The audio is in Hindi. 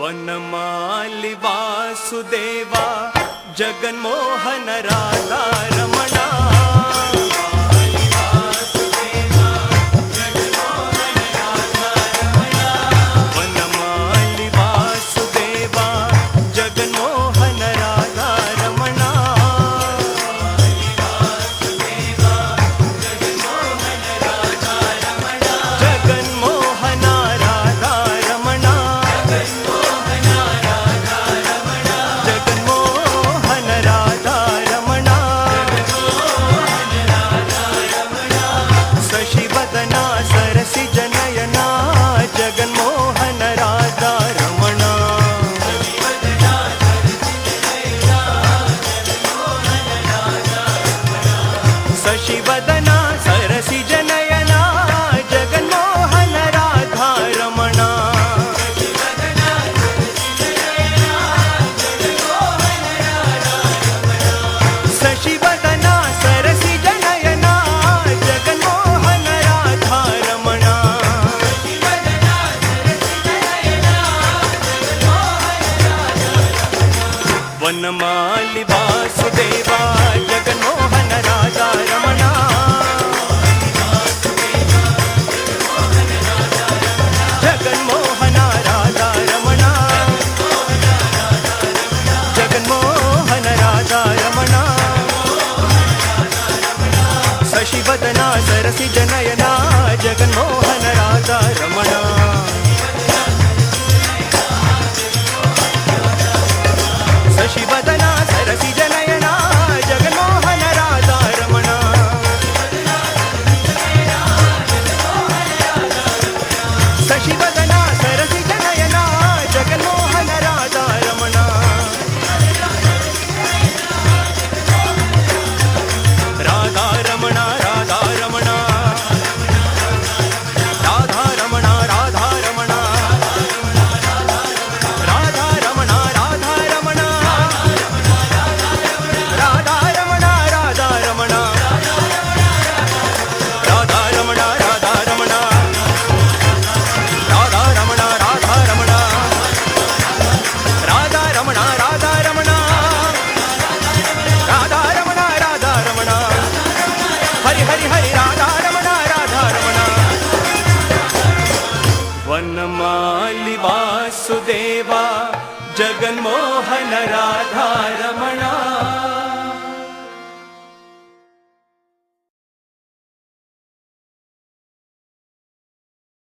वनमाली वासुदेवा जगन्मोहन राधा रमणा वनमाली वासुदेवा जगन्मोहन राधा रमणा जगन्मोहन राधा रमणा जगन्मोहन राधा रमणा शशिवदना सरसिज नयना जगन्मोहन राधा रमणा शशिवदना सरसिज नयना जगन्मोहन राधा रमणा शशिवदना सरसिज नयना जगन्मोहन राधा रमणा वनमाली वासुदेवा जगन्मोहन राधा रमणा जगन्मोहन राधा रमणा जगन्मोहन राधा रमणा शशिवदना सरसिज नयना जगन्मोहन राधा रमणा शशिवदना सरसिज नयना जगन्मोहन राधा रमणा शशिवदना सरसिज नयना जगन्मोहन राधा रमणा राधा रमणा राधा रमणा राधा रमणा राधा रमणा राधा रमणा राधा रमणा राधा रमणा राधा रमणा राधा रमणा राधा रमणा राधा रमणा राधा रमणा राधा रमणा राधा रमणा राधा रमणा राधा रमणा हरि हरि हरि राधा रमणा राधा रमणा वनमाली वासुदेवा जगन्मोहन राधा रमणा